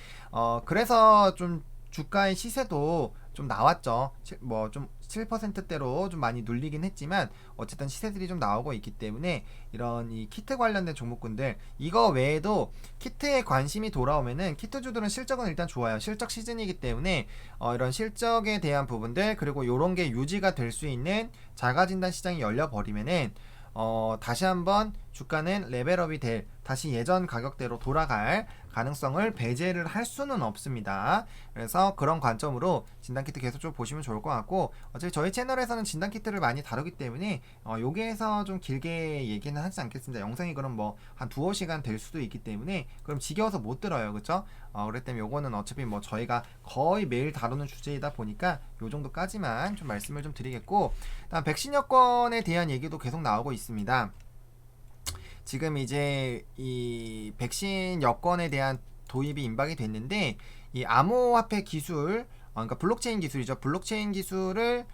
그래서 좀 주가의 시세도 좀 나왔죠. 뭐 좀 7%대로 좀 많이 눌리긴 했지만 어쨌든 시세들이 좀 나오고 있기 때문에 이런 이 키트 관련된 종목군들 이거 외에도 키트에 관심이 돌아오면은 키트주들은 실적은 일단 좋아요. 실적 시즌이기 때문에 이런 실적에 대한 부분들 그리고 요런 게 유지가 될 수 있는 자가진단 시장이 열려버리면은 다시 한번 주가는 레벨업이 될 다시 예전 가격대로 돌아갈 가능성을 배제를 할 수는 없습니다. 그래서 그런 관점으로 진단키트 계속 좀 보시면 좋을 것 같고 어차피 저희 채널에서는 진단키트를 많이 다루기 때문에 여기에서 좀 길게 얘기는 하지 않겠습니다. 영상이 그럼 뭐 한 두어 시간 될 수도 있기 때문에 그럼 지겨워서 못 들어요. 그쵸? 그렇기 때문에 요거는 어차피 뭐 저희가 거의 매일 다루는 주제이다 보니까 요 정도까지만 좀 말씀을 좀 드리겠고 다음 백신 여권에 대한 얘기도 계속 나오고 있습니다. 지금 이제 이 백신 여권에 대한 도입이 임박이 됐는데 이 암호화폐 기술 그러니까 블록체인 기술이죠. 블록체인 기술을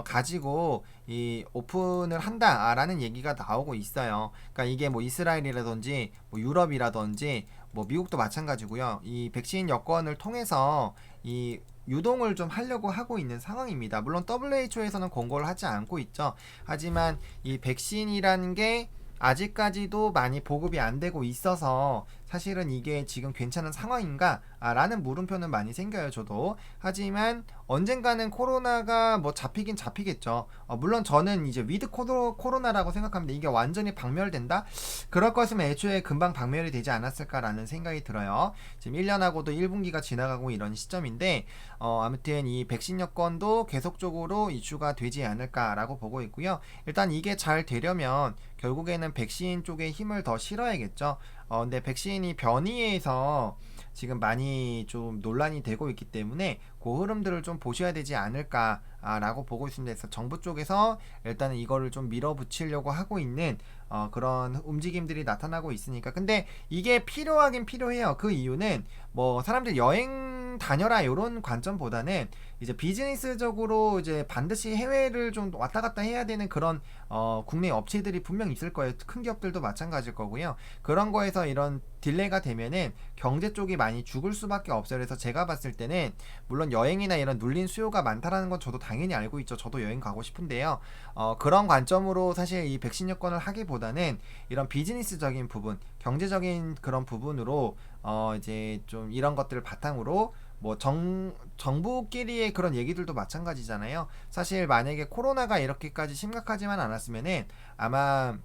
가지고 이 오픈을 한다라는 얘기가 나오고 있어요. 그러니까 이게 뭐 이스라엘이라든지 뭐 유럽이라든지 뭐 미국도 마찬가지고요. 이 백신 여권을 통해서 이 유동을 좀 하려고 하고 있는 상황입니다. 물론 WHO에서는 권고를 하지 않고 있죠. 하지만 이 백신이라는 게 아직까지도 많이 보급이 안 되고 있어서 사실은 이게 지금 괜찮은 상황인가? 라는 물음표는 많이 생겨요, 저도. 하지만 언젠가는 코로나가 뭐 잡히긴 잡히겠죠. 물론 저는 이제 위드 코로나라고 생각합니다. 이게 완전히 박멸된다? 그럴 거였으면 애초에 금방 박멸이 되지 않았을까라는 생각이 들어요. 지금 1년하고도 1분기가 지나가고 이런 시점인데, 아무튼 이 백신 여건도 계속적으로 이슈가 되지 않을까라고 보고 있고요. 일단 이게 잘 되려면 결국에는 백신 쪽에 힘을 더 실어야겠죠. 근데 백신이 변이에서 지금 많이 좀 논란이 되고 있기 때문에 그 흐름들을 좀 보셔야 되지 않을까라고 보고 있습니다. 그래서 정부 쪽에서 일단은 이거를 좀 밀어붙이려고 하고 있는 그런 움직임들이 나타나고 있으니까 근데 이게 필요하긴 필요해요. 그 이유는 뭐 사람들 여행 다녀라 이런 관점보다는 이제 비즈니스적으로 이제 반드시 해외를 좀 왔다 갔다 해야 되는 그런 국내 업체들이 분명 있을 거예요. 큰 기업들도 마찬가지일 거고요. 그런 거에서 이런 딜레이가 되면은 경제 쪽이 많이 죽을 수밖에 없어요. 그래서 제가 봤을 때는 물론 여행이나 이런 눌린 수요가 많다라는 건 저도 당연히 알고 있죠. 저도 여행 가고 싶은데요. 그런 관점으로 사실 이 백신 여권을 하기보다는 이런 비즈니스적인 부분, 경제적인 그런 부분으로 이제 좀 이런 것들을 바탕으로 뭐 정부끼리의 그런 얘기들도 마찬가지잖아요. 사실 만약에 코로나가 이렇게까지 심각하지만 않았으면은 아마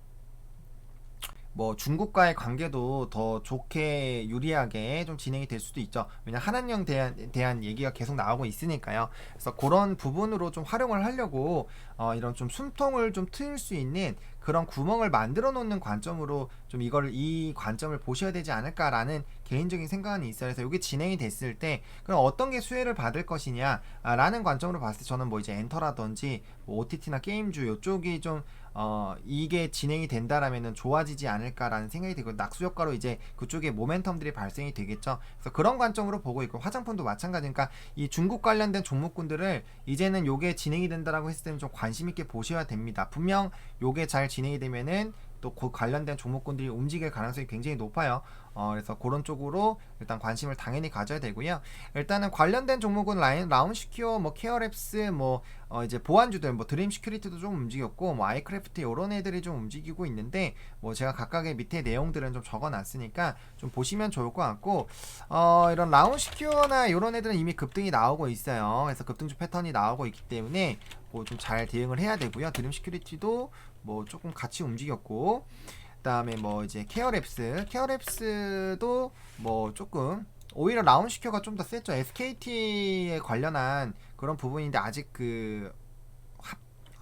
뭐 중국과의 관계도 더 좋게 유리하게 좀 진행이 될 수도 있죠. 왜냐 한한령 대한 얘기가 계속 나오고 있으니까요. 그래서 그런 부분으로 좀 활용을 하려고 이런 좀 숨통을 좀 트일 수 있는 그런 구멍을 만들어 놓는 관점으로 좀 이 관점을 보셔야 되지 않을까라는 개인적인 생각은 있어요. 그래서 이게 진행이 됐을 때 그럼 어떤 게 수혜를 받을 것이냐라는 관점으로 봤을 때 저는 뭐 이제 엔터라든지 뭐 OTT나 게임주 이쪽이 좀 이게 진행이 된다라면은 좋아지지 않을까라는 생각이 들고 낙수 효과로 이제 그쪽에 모멘텀들이 발생이 되겠죠. 그래서 그런 관점으로 보고 있고 화장품도 마찬가지니까 이 중국 관련된 종목군들을 이제는 요게 진행이 된다라고 했을 때는 좀 관심 있게 보셔야 됩니다. 분명 요게 잘 진행이 되면은 또 그 관련된 종목군들이 움직일 가능성이 굉장히 높아요. 그래서 그런 쪽으로 일단 관심을 당연히 가져야 되고요. 일단은 관련된 종목은 라운시큐어, 뭐 케어랩스, 뭐 이제 보안주들, 뭐 드림 시큐리티도 좀 움직였고, 뭐 아이크래프트 이런 애들이 좀 움직이고 있는데, 뭐 제가 각각의 밑에 내용들은 좀 적어놨으니까 좀 보시면 좋을 것 같고, 이런 라운시큐어나 이런 애들은 이미 급등이 나오고 있어요. 그래서 급등주 패턴이 나오고 있기 때문에 뭐 좀 잘 대응을 해야 되고요. 드림 시큐리티도 뭐 조금 같이 움직였고. 그다음에 뭐 이제 케어랩스도 뭐 조금 오히려 라운시큐어가 좀 더 셌죠. SKT에 관련한 그런 부분인데 아직 그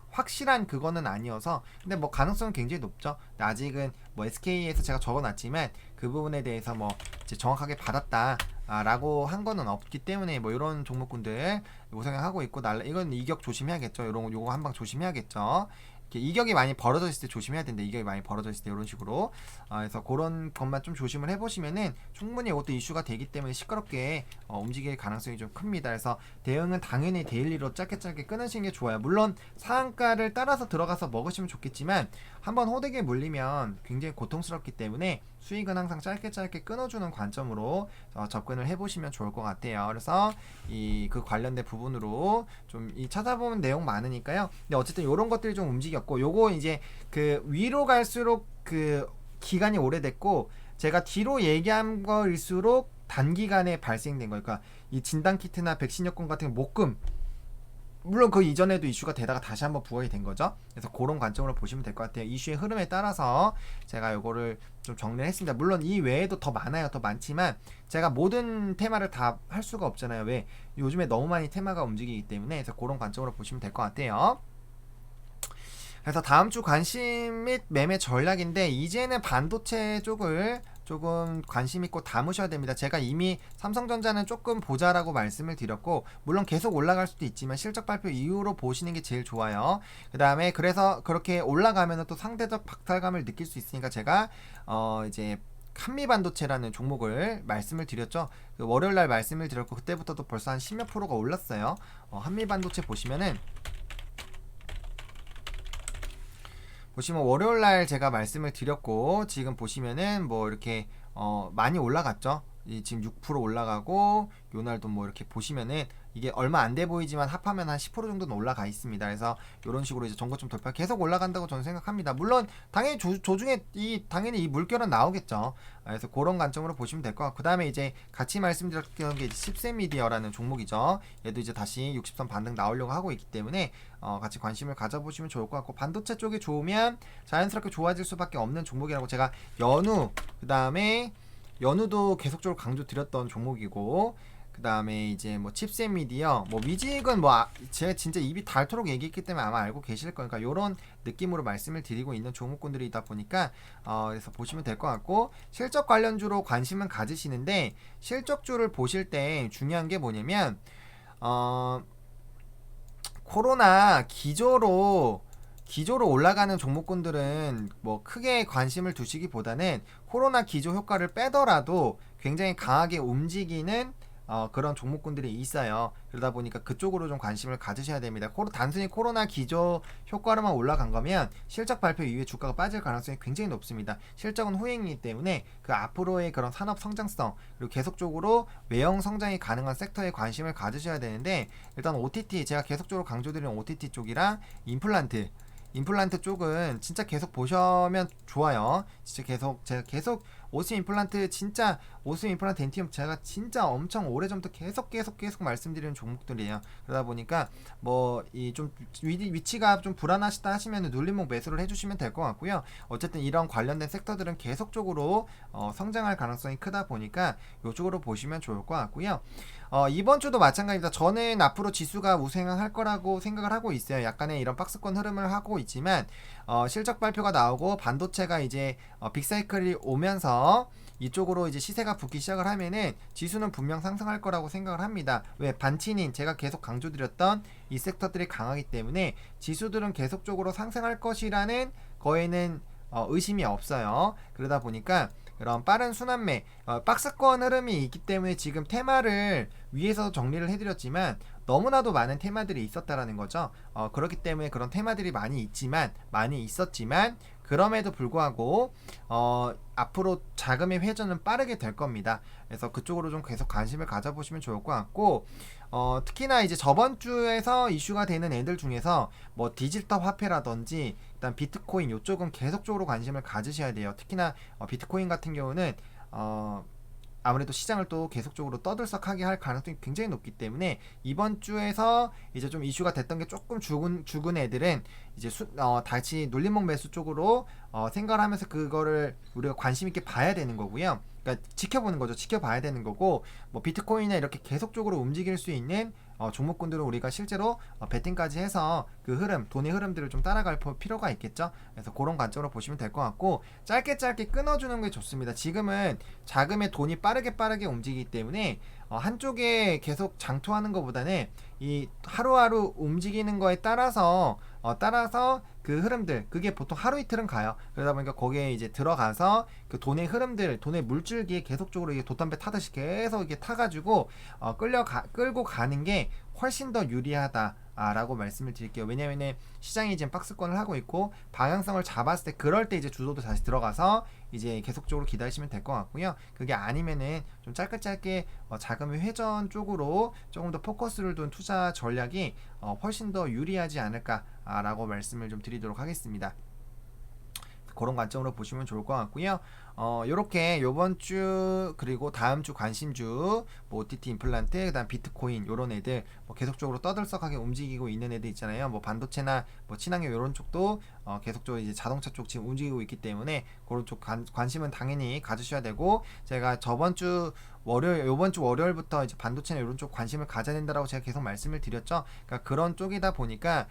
확실한 그거는 아니어서 근데 뭐 가능성은 굉장히 높죠. 근데 아직은 뭐 SK에서 제가 적어놨지만 그 부분에 대해서 뭐 이제 정확하게 받았다 라고 한 거는 없기 때문에 뭐 이런 종목군들 우상향하고 있고 이건 이격 조심해야겠죠. 요거 한방 조심해야겠죠. 이렇게 이격이 많이 벌어져 있을 때 조심해야 된다. 이격이 많이 벌어져 있을 때 이런 식으로 그래서 그런 것만 좀 조심을 해보시면은 충분히 이것도 이슈가 되기 때문에 시끄럽게 움직일 가능성이 좀 큽니다. 그래서 대응은 당연히 데일리로 짧게 끊으시는 게 좋아요. 물론 상한가를 따라서 들어가서 먹으시면 좋겠지만 한번 호되게 물리면 굉장히 고통스럽기 때문에 수익은 항상 짧게 끊어주는 관점으로 접근을 해보시면 좋을 것 같아요. 그래서 그 관련된 부분으로 좀 찾아보면 내용 많으니까요. 근데 어쨌든 이런 것들이 좀 움직였고, 요거 이제 그 위로 갈수록 그 기간이 오래됐고, 제가 뒤로 얘기한 거일수록 단기간에 발생된 거니까 그러니까 이 진단 키트나 백신 여권 같은 목금 물론 그 이전에도 이슈가 되다가 다시 한번 부각이 된 거죠. 그래서 그런 관점으로 보시면 될 것 같아요. 이슈의 흐름에 따라서 제가 요거를 좀 정리를 했습니다. 물론 이 외에도 더 많아요. 더 많지만 제가 모든 테마를 다 할 수가 없잖아요. 왜? 요즘에 너무 많이 테마가 움직이기 때문에 그래서 그런 관점으로 보시면 될 것 같아요. 그래서 다음 주 관심 및 매매 전략인데 이제는 반도체 쪽을 조금 관심 있고 담으셔야 됩니다. 제가 이미 삼성전자는 조금 보자라고 말씀을 드렸고 물론 계속 올라갈 수도 있지만 실적 발표 이후로 보시는 게 제일 좋아요. 그 다음에 그래서 그렇게 올라가면 또 상대적 박탈감을 느낄 수 있으니까 제가 이제 한미반도체라는 종목을 말씀을 드렸죠. 그 월요일날 말씀을 드렸고 그때부터도 벌써 한 10몇 프로가 올랐어요. 한미반도체 보시면 월요일날 제가 말씀을 드렸고 지금 보시면은 뭐 이렇게 많이 올라갔죠. 지금 6% 올라가고 요날도 뭐 이렇게 보시면은 이게 얼마 안 돼 보이지만 합하면 한 10% 정도는 올라가 있습니다. 그래서 이런 식으로 이제 전고점 돌파 계속 올라간다고 저는 생각합니다. 물론 당연히 조중에 당연히 이 물결은 나오겠죠. 그래서 그런 관점으로 보시면 될 것 같고 그다음에 이제 같이 말씀드렸던 게 10세 미디어라는 종목이죠. 얘도 이제 다시 60선 반등 나오려고 하고 있기 때문에 같이 관심을 가져보시면 좋을 것 같고 반도체 쪽이 좋으면 자연스럽게 좋아질 수밖에 없는 종목이라고 제가 연우 그다음에 연우도 계속적으로 강조 드렸던 종목이고 그 다음에 이제 뭐 칩셋 미디어 뭐 위직은 뭐 제가 진짜 입이 닳도록 얘기했기 때문에 아마 알고 계실 거니까 요런 느낌으로 말씀을 드리고 있는 종목군들이다 보니까 그래서 보시면 될 것 같고 실적 관련주로 관심은 가지시는데 실적주를 보실 때 중요한 게 뭐냐면 코로나 기조로 올라가는 종목군들은 뭐 크게 관심을 두시기보다는 코로나 기조 효과를 빼더라도 굉장히 강하게 움직이는 그런 종목군들이 있어요. 그러다 보니까 그쪽으로 좀 관심을 가지셔야 됩니다. 단순히 코로나 기저 효과로만 올라간 거면 실적 발표 이후에 주가가 빠질 가능성이 굉장히 높습니다. 실적은 후행이기 때문에 그 앞으로의 그런 산업 성장성 그리고 계속적으로 외형 성장이 가능한 섹터에 관심을 가지셔야 되는데, 일단 OTT, 제가 계속적으로 강조드리는 OTT 쪽이랑 임플란트 쪽은 진짜 계속 보시면 좋아요. 진짜 제가 계속 오스 임플란트, 진짜 오스 임플란트 덴티움 제가 진짜 엄청 오래전부터 계속 말씀드리는 종목들이에요. 그러다 보니까 뭐 이 좀 위치가 좀 불안하시다 하시면 눌림목 매수를 해주시면 될 것 같고요. 어쨌든 이런 관련된 섹터들은 계속적으로 성장할 가능성이 크다 보니까 이쪽으로 보시면 좋을 것 같고요. 이번 주도 마찬가지입니다. 저는 앞으로 지수가 우상향할 거라고 생각을 하고 있어요. 약간의 이런 박스권 흐름을 하고 있지만 실적 발표가 나오고 반도체가 이제 빅사이클이 오면서 이쪽으로 이제 시세가 붙기 시작을 하면은 지수는 분명 상승할 거라고 생각을 합니다. 왜? 반친인 제가 계속 강조드렸던 이 섹터들이 강하기 때문에 지수들은 계속적으로 상승할 것이라는 거에는 의심이 없어요. 그러다 보니까 그런 빠른 순환매, 박스권 흐름이 있기 때문에 지금 테마를 위에서 정리를 해드렸지만 너무나도 많은 테마들이 있었다라는 거죠. 그렇기 때문에 그런 테마들이 많이 있었지만 그럼에도 불구하고 앞으로 자금의 회전은 빠르게 될 겁니다. 그래서 그쪽으로 좀 계속 관심을 가져보시면 좋을 것 같고, 특히나 이제 저번 주에서 이슈가 되는 애들 중에서 뭐 디지털 화폐라든지 일단 비트코인 이쪽은 계속적으로 관심을 가지셔야 돼요. 특히나 비트코인 같은 경우는 아무래도 시장을 또 계속적으로 떠들썩하게 할 가능성이 굉장히 높기 때문에 이번 주에서 이제 좀 이슈가 됐던 게 조금 죽은 애들은 이제 다시 눌림목 매수 쪽으로 생각을 하면서 그거를 우리가 관심 있게 봐야 되는 거고요. 그러니까 지켜보는 거죠. 지켜봐야 되는 거고, 뭐 비트코인이나 이렇게 계속적으로 움직일 수 있는 종목군들은 우리가 실제로 베팅까지 해서 그 흐름, 돈의 흐름들을 좀 따라갈 필요가 있겠죠. 그래서 그런 관점으로 보시면 될 것 같고, 짧게 끊어주는 게 좋습니다. 지금은 자금의 돈이 빠르게 움직이기 때문에 한쪽에 계속 장투하는 것보다는 이 하루하루 움직이는 거에 따라서 그 흐름들, 그게 보통 하루 이틀은 가요. 그러다 보니까 거기에 이제 들어가서 그 돈의 흐름들, 돈의 물줄기에 계속적으로 이게 돛담배 타듯이 계속 이게 타가지고 끌고 가는 게 훨씬 더 유리하다. 라고 말씀을 드릴게요. 왜냐면은 시장이 지금 박스권을 하고 있고 방향성을 잡았을 때 그럴 때 이제 주도도 다시 들어가서 이제 계속적으로 기다리시면 될 것 같고요. 그게 아니면은 좀 짧게 자금의 회전 쪽으로 조금 더 포커스를 둔 투자 전략이 훨씬 더 유리하지 않을까라고 말씀을 좀 드리도록 하겠습니다. 그런 관점으로 보시면 좋을 것 같고요. 요렇게 요번 주 그리고 다음 주 관심주 뭐 OTT 임플란트, 그다음 비트코인 요런 애들 뭐 계속적으로 떠들썩하게 움직이고 있는 애들 있잖아요. 뭐 반도체나 뭐 친환경 요런 쪽도 계속적으로 이제 자동차 쪽 지금 움직이고 있기 때문에 그런 쪽 관심은 당연히 가지셔야 되고, 제가 요번 주 월요일부터 이제 반도체나 이런 쪽 관심을 가져야 된다라고 제가 계속 말씀을 드렸죠. 그러니까 그런 쪽이다 보니까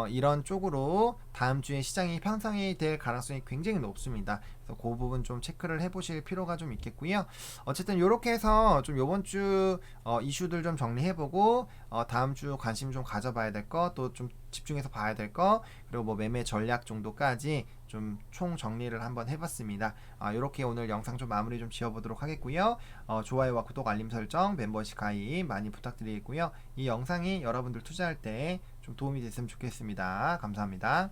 이런 쪽으로 다음 주에 시장이 편성이 될 가능성이 굉장히 높습니다. 그래서 그 부분 좀 체크를 해보실 필요가 좀 있겠고요. 어쨌든 이렇게 해서 좀 요번 주 이슈들 좀 정리해보고 다음 주 관심 좀 가져봐야 될 거, 또 좀 집중해서 봐야 될 거, 그리고 뭐 매매 전략 정도까지 좀 총 정리를 한번 해봤습니다. 이렇게 오늘 영상 좀 마무리 좀 지어보도록 하겠고요. 좋아요와 구독, 알림 설정, 멤버십 가입 많이 부탁드리겠고요. 이 영상이 여러분들 투자할 때 좀 도움이 됐으면 좋겠습니다. 감사합니다.